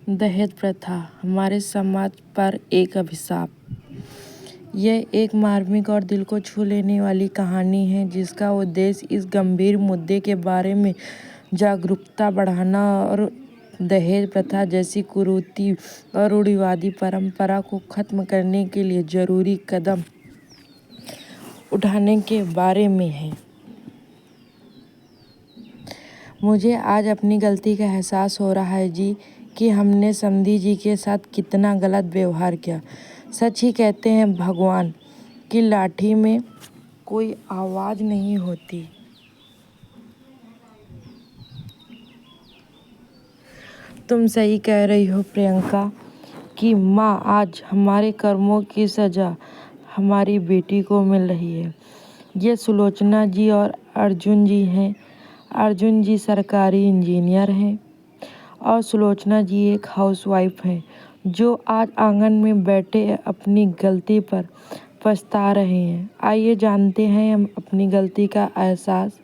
दहेज प्रथा हमारे समाज पर एक अभिशाप। यह एक मार्मिक और दिल को छू लेने वाली कहानी है जिसका उद्देश्य इस गंभीर मुद्दे के बारे में जागरूकता बढ़ाना और दहेज प्रथा जैसी कुरीति और रूढ़िवादी परंपरा को खत्म करने के लिए जरूरी कदम उठाने के बारे में है। मुझे आज अपनी गलती का एहसास हो रहा है जी कि हमने समधी जी के साथ कितना गलत व्यवहार किया। सच ही कहते हैं भगवान की लाठी में कोई आवाज नहीं होती। तुम सही कह रही हो प्रियंका कि माँ आज हमारे कर्मों की सजा हमारी बेटी को मिल रही है। ये सुलोचना जी और अर्जुन जी हैं। अर्जुन जी सरकारी इंजीनियर हैं और सुलोचना जी एक हाउसवाइफ हैं जो आज आंगन में बैठे अपनी गलती पर पछता रहे हैं। आइए जानते हैं हम अपनी गलती का एहसास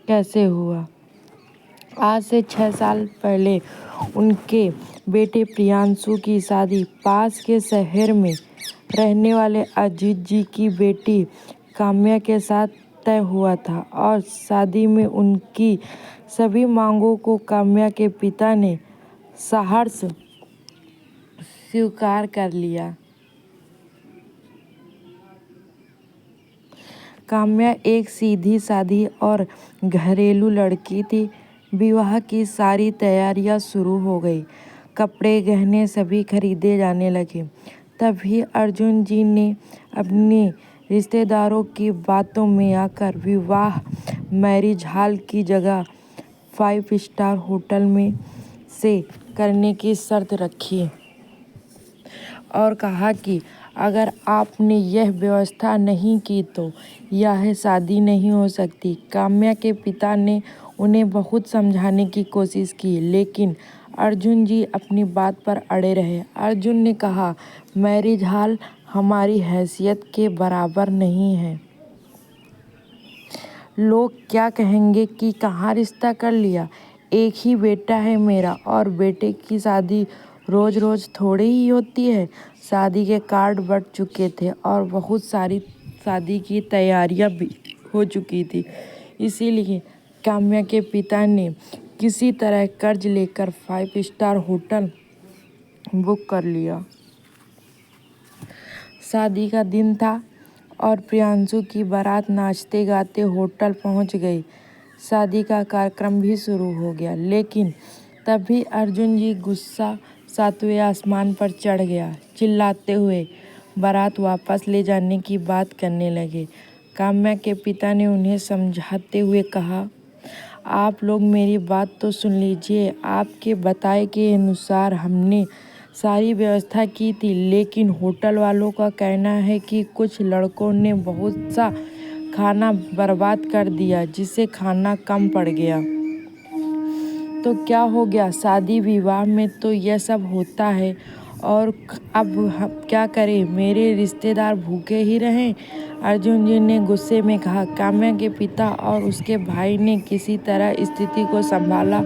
कैसे हुआ। आज से 6 साल पहले उनके बेटे प्रियांशु की शादी पास के शहर में रहने वाले अजीत जी की बेटी काम्या के साथ तय हुआ था और शादी में उनकी सभी मांगों को काम्या के पिता ने सहर्ष स्वीकार कर लिया। काम्या एक सीधी सादी और घरेलू लड़की थी। विवाह की सारी तैयारियां शुरू हो गई। कपड़े गहने सभी खरीदे जाने लगे। तभी अर्जुन जी ने अपने रिश्तेदारों की बातों में आकर विवाह मैरिज हॉल की जगह 5 स्टार होटल में से करने की शर्त रखी और कहा कि अगर आपने यह व्यवस्था नहीं की तो यह शादी नहीं हो सकती। काम्या के पिता ने उन्हें बहुत समझाने की कोशिश की लेकिन अर्जुन जी अपनी बात पर अड़े रहे। अर्जुन ने कहा मैरिज हॉल हमारी हैसियत के बराबर नहीं है। लोग क्या कहेंगे कि कहाँ रिश्ता कर लिया। एक ही बेटा है मेरा और बेटे की शादी रोज रोज थोड़ी ही होती है। शादी के कार्ड बट चुके थे और बहुत सारी शादी की तैयारियां भी हो चुकी थी। इसीलिए काम्या के पिता ने किसी तरह कर्ज लेकर 5 स्टार होटल बुक कर लिया। शादी का दिन था और प्रियांशु की बारात नाचते गाते होटल पहुंच गई। शादी का कार्यक्रम भी शुरू हो गया लेकिन तभी अर्जुन जी गुस्सा 7वें आसमान पर चढ़ गया। चिल्लाते हुए बारात वापस ले जाने की बात करने लगे। काम्या के पिता ने उन्हें समझाते हुए कहा आप लोग मेरी बात तो सुन लीजिए। आपके बताए के अनुसार हमने सारी व्यवस्था की थी लेकिन होटल वालों का कहना है कि कुछ लड़कों ने बहुत सा खाना बर्बाद कर दिया जिससे खाना कम पड़ गया। तो क्या हो गया, शादी विवाह में तो यह सब होता है और अब हम क्या करें, मेरे रिश्तेदार भूखे ही रहें। अर्जुन जी ने गुस्से में कहा। काम्या के पिता और उसके भाई ने किसी तरह स्थिति को संभाला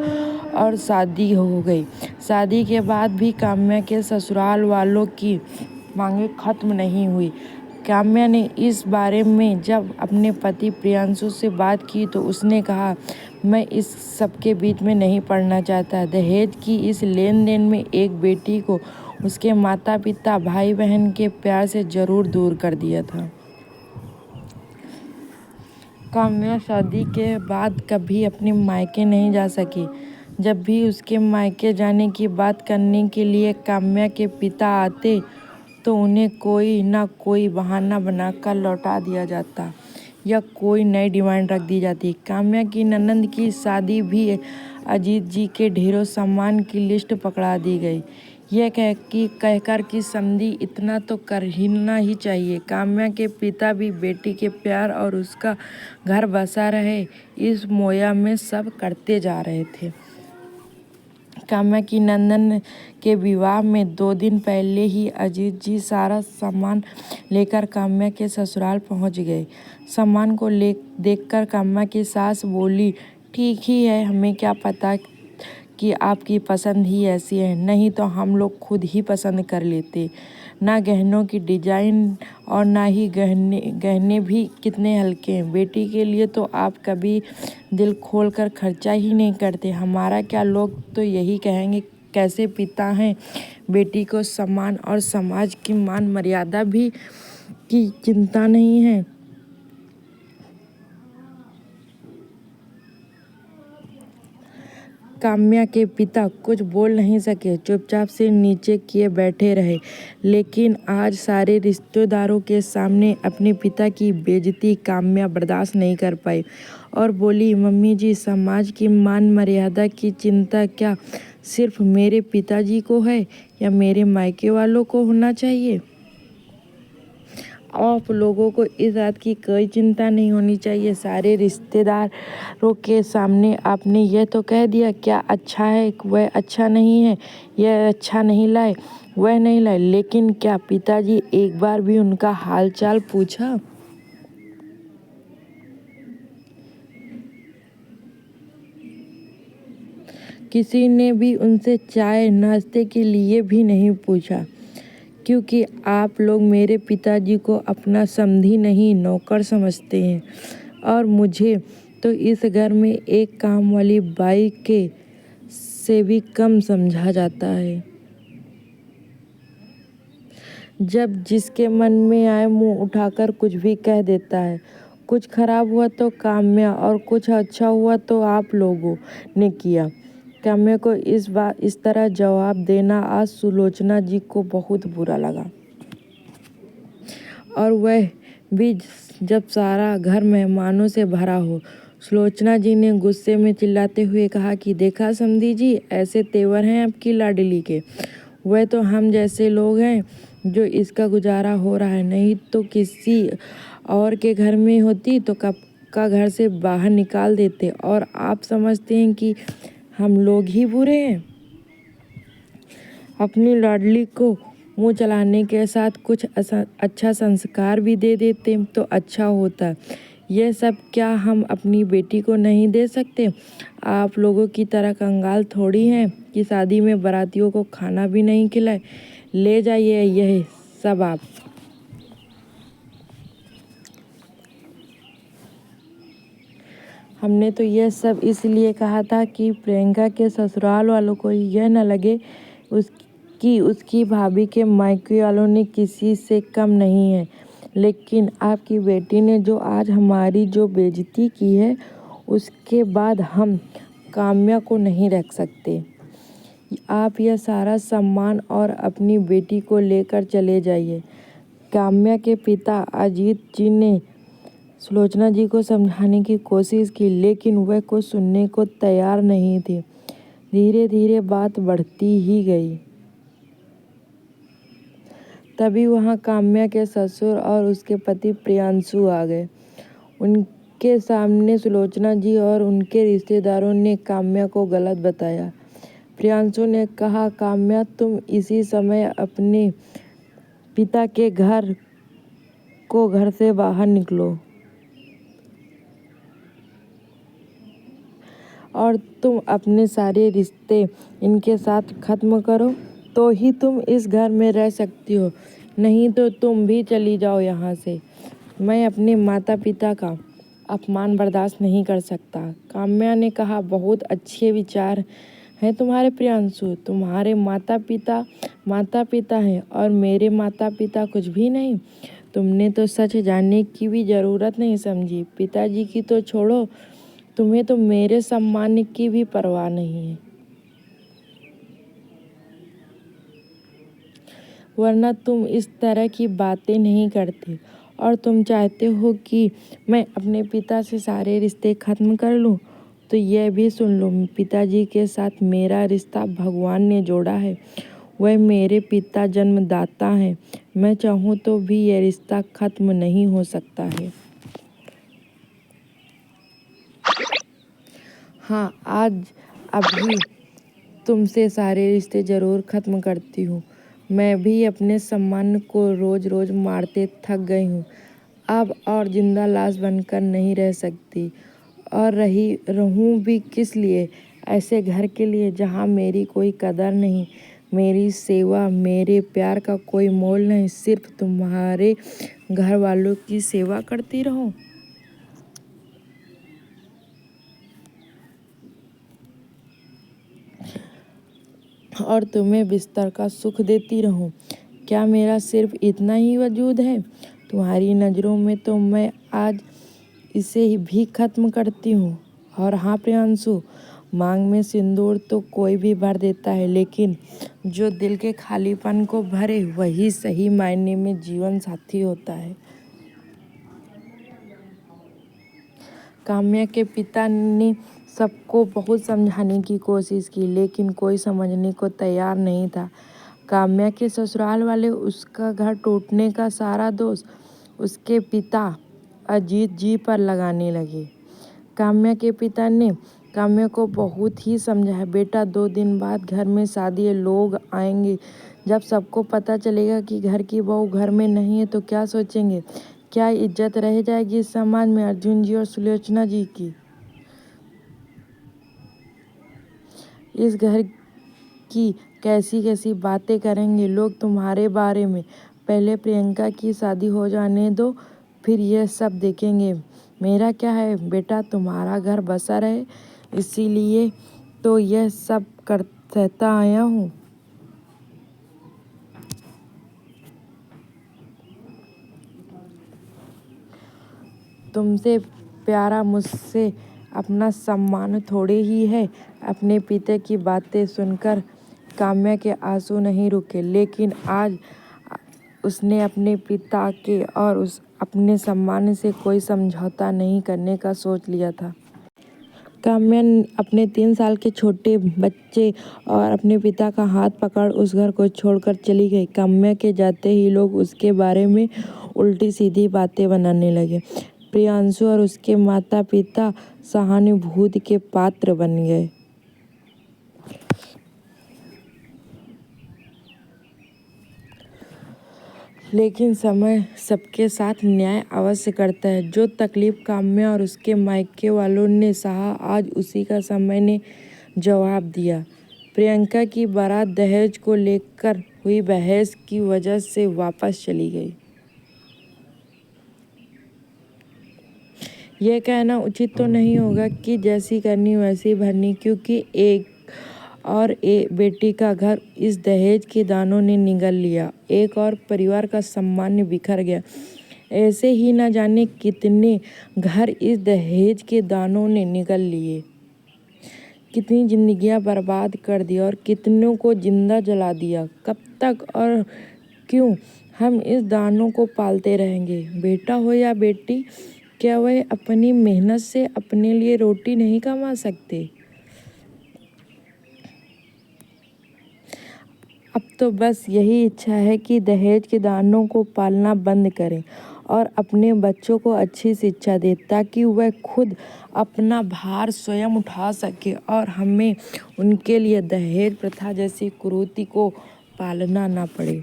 और शादी हो गई। शादी के बाद भी काम्या के ससुराल वालों की मांगें खत्म नहीं हुई। काम्या ने इस बारे में जब अपने पति प्रियांशु से बात की तो उसने कहा मैं इस सब के बीच में नहीं पड़ना चाहता। दहेज की इस लेन देन में एक बेटी को उसके माता पिता भाई बहन के प्यार से जरूर दूर कर दिया था। काम्या शादी के बाद कभी अपने मायके नहीं जा सकी। जब भी उसके मायके जाने की बात करने के लिए काम्या के पिता आते तो उन्हें कोई ना कोई बहाना बनाकर लौटा दिया जाता या कोई नई डिमांड रख दी जाती। काम्या की ननंद की शादी भी अजीत जी के ढेरों सामान की लिस्ट पकड़ा दी गई। यह कहकर कि समधी इतना तो करना ही चाहिए। काम्या के पिता भी बेटी के प्यार और उसका घर बसा रहे इस मोया में सब करते जा रहे थे। काम्या की नंदन के विवाह में 2 दिन पहले ही अजीत जी सारा सामान लेकर काम्या के ससुराल पहुंच गए। सामान को देखकर काम्या की सास बोली ठीक ही है, हमें क्या पता कि आपकी पसंद ही ऐसी है, नहीं तो हम लोग खुद ही पसंद कर लेते। ना गहनों की डिजाइन और ना ही गहने भी कितने हल्के हैं। बेटी के लिए तो आप कभी दिल खोल कर खर्चा ही नहीं करते। हमारा क्या, लोग तो यही कहेंगे कैसे पिता हैं। बेटी को सम्मान और समाज की मान मर्यादा भी की चिंता नहीं है। काम्या के पिता कुछ बोल नहीं सके, चुपचाप सिर नीचे किए बैठे रहे। लेकिन आज सारे रिश्तेदारों के सामने अपने पिता की बेइज्जती काम्या बर्दाश्त नहीं कर पाई और बोली, मम्मी जी, समाज की मान मर्यादा की चिंता क्या सिर्फ मेरे पिताजी को है या मेरे मायके वालों को होना चाहिए? आप लोगों को इस बात की कोई चिंता नहीं होनी चाहिए। सारे रिश्तेदारों के सामने आपने यह तो कह दिया क्या अच्छा है वह अच्छा नहीं है, यह अच्छा नहीं लाए वह नहीं लाए, लेकिन क्या पिताजी एक बार भी उनका हालचाल पूछा? किसी ने भी उनसे चाय नाश्ते के लिए भी नहीं पूछा, क्योंकि आप लोग मेरे पिताजी को अपना समधी नहीं नौकर समझते हैं और मुझे तो इस घर में एक काम वाली बाई के से भी कम समझा जाता है। जब जिसके मन में आए मुंह उठाकर कुछ भी कह देता है। कुछ खराब हुआ तो काम्या और कुछ अच्छा हुआ तो आप लोगों ने किया। काम्या को इस तरह जवाब देना आज सुलोचना जी को बहुत बुरा लगा, और वह भी जब सारा घर मेहमानों से भरा हो। सुलोचना जी ने गुस्से में चिल्लाते हुए कहा कि देखा समधी जी, ऐसे तेवर हैं आपकी लाडली के। वह तो हम जैसे लोग हैं जो इसका गुजारा हो रहा है, नहीं तो किसी और के घर में होती तो कब का घर से बाहर निकाल देते। और आप समझते हैं कि हम लोग ही बुरे हैं? अपनी लाडली को मुंह चलाने के साथ कुछ अच्छा संस्कार भी दे देते तो अच्छा होता। यह सब क्या हम अपनी बेटी को नहीं दे सकते? आप लोगों की तरह कंगाल थोड़ी हैं कि शादी में बारातियों को खाना भी नहीं खिलाए। ले जाइए यह सब आप। हमने तो यह सब इसलिए कहा था कि प्रियंका के ससुराल वालों को यह न लगे उसकी भाभी के मायके वालों ने किसी से कम नहीं है। लेकिन आपकी बेटी ने जो आज हमारी जो बेइज्जती की है, उसके बाद हम काम्या को नहीं रख सकते। आप यह सारा सम्मान और अपनी बेटी को लेकर चले जाइए। काम्या के पिता अजीत जी ने सुलोचना जी को समझाने की कोशिश की, लेकिन वह कुछ सुनने को तैयार नहीं थी। धीरे धीरे बात बढ़ती ही गई। तभी वहाँ काम्या के ससुर और उसके पति प्रियांशु आ गए। उनके सामने सुलोचना जी और उनके रिश्तेदारों ने काम्या को गलत बताया। प्रियांशु ने कहा, काम्या, तुम इसी समय अपने पिता के घर से बाहर निकलो और तुम अपने सारे रिश्ते इनके साथ खत्म करो, तो ही तुम इस घर में रह सकती हो, नहीं तो तुम भी चली जाओ यहाँ से। मैं अपने माता पिता का अपमान बर्दाश्त नहीं कर सकता। काम्या ने कहा, बहुत अच्छे विचार हैं तुम्हारे प्रियांशु। तुम्हारे माता पिता हैं और मेरे माता पिता कुछ भी नहीं। तुमने तो सच जानने की भी ज़रूरत नहीं समझी। पिताजी की तो छोड़ो, तुम्हें तो मेरे सम्मान की भी परवाह नहीं है, वरना तुम इस तरह की बातें नहीं करते। और तुम चाहते हो कि मैं अपने पिता से सारे रिश्ते खत्म कर लूं, तो यह भी सुन लो, पिताजी के साथ मेरा रिश्ता भगवान ने जोड़ा है। वह मेरे पिता जन्मदाता हैं। मैं चाहूँ तो भी यह रिश्ता खत्म नहीं हो सकता है। हाँ, आज अभी तुमसे सारे रिश्ते ज़रूर ख़त्म करती हूँ। मैं भी अपने सम्मान को रोज़ रोज़ मारते थक गई हूँ। अब और जिंदा लाश बनकर नहीं रह सकती, और रहूँ भी किस लिए? ऐसे घर के लिए जहाँ मेरी कोई कदर नहीं, मेरी सेवा, मेरे प्यार का कोई मोल नहीं, सिर्फ तुम्हारे घर वालों की सेवा करती रहूं और तुम्हें बिस्तर का सुख देती रहूं। क्या मेरा सिर्फ इतना ही वजूद है? तुम्हारी नज़रों में तो मैं आज इसे भी खत्म करती हूँ। और हाँ प्रियांशु, मांग में सिंदूर तो कोई भी भर देता है, लेकिन जो दिल के खालीपन को भरे वही सही मायने में जीवन साथी होता है। काम्या के पिता ने सबको बहुत समझाने की कोशिश की, लेकिन कोई समझने को तैयार नहीं था। काम्या के ससुराल वाले उसका घर टूटने का सारा दोष उसके पिता अजीत जी पर लगाने लगे। काम्या के पिता ने काम्या को बहुत ही समझाया, बेटा 2 दिन बाद घर में शादी है, लोग आएंगे। जब सबको पता चलेगा कि घर की बहू घर में नहीं है तो क्या सोचेंगे? क्या इज्जत रह जाएगी इस समाज में अर्जुन जी और सुलोचना जी की? इस घर की कैसी कैसी बातें करेंगे लोग तुम्हारे बारे में। पहले प्रियंका की शादी हो जाने दो, फिर यह सब देखेंगे। मेरा क्या है बेटा, तुम्हारा घर बसा रहे, इसीलिए तो यह सब करता आया हूँ। तुमसे प्यारा मुझसे अपना सम्मान थोड़े ही है। अपने पिता की बातें सुनकर काम्या के आंसू नहीं रुके, लेकिन आज उसने अपने पिता के और अपने सम्मान से कोई समझौता नहीं करने का सोच लिया था। काम्या अपने 3 साल के छोटे बच्चे और अपने पिता का हाथ पकड़ उस घर को छोड़कर चली गई। काम्या के जाते ही लोग उसके बारे में उल्टी सीधी बातें बनाने लगे। प्रियांशु और उसके माता पिता सहानुभूति के पात्र बन गए। लेकिन समय सबके साथ न्याय अवश्य करता है। जो तकलीफ काम्या और उसके मायके वालों ने सहा, आज उसी का समय ने जवाब दिया। प्रियंका की बारात दहेज को लेकर हुई बहस की वजह से वापस चली गई। यह कहना उचित तो नहीं होगा कि जैसी करनी वैसी भरनी, क्योंकि एक बेटी का घर इस दहेज के दानों ने निगल लिया। एक और परिवार का सम्मान बिखर गया। ऐसे ही न जाने कितने घर इस दहेज के दानों ने निगल लिए, कितनी जिंदगियां बर्बाद कर दी और कितनों को जिंदा जला दिया। कब तक और क्यों हम इस दानों को पालते रहेंगे? बेटा हो या बेटी, क्या वह अपनी मेहनत से अपने लिए रोटी नहीं कमा सकते? अब तो बस यही इच्छा है कि दहेज के दानों को पालना बंद करें और अपने बच्चों को अच्छी शिक्षा दें, ताकि वह खुद अपना भार स्वयं उठा सके और हमें उनके लिए दहेज प्रथा जैसी कुरीति को पालना ना पड़े।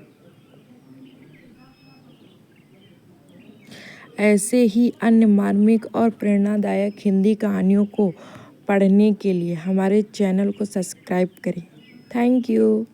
ऐसे ही अन्य मार्मिक और प्रेरणादायक हिंदी कहानियों को पढ़ने के लिए हमारे चैनल को सब्सक्राइब करें। Thank you.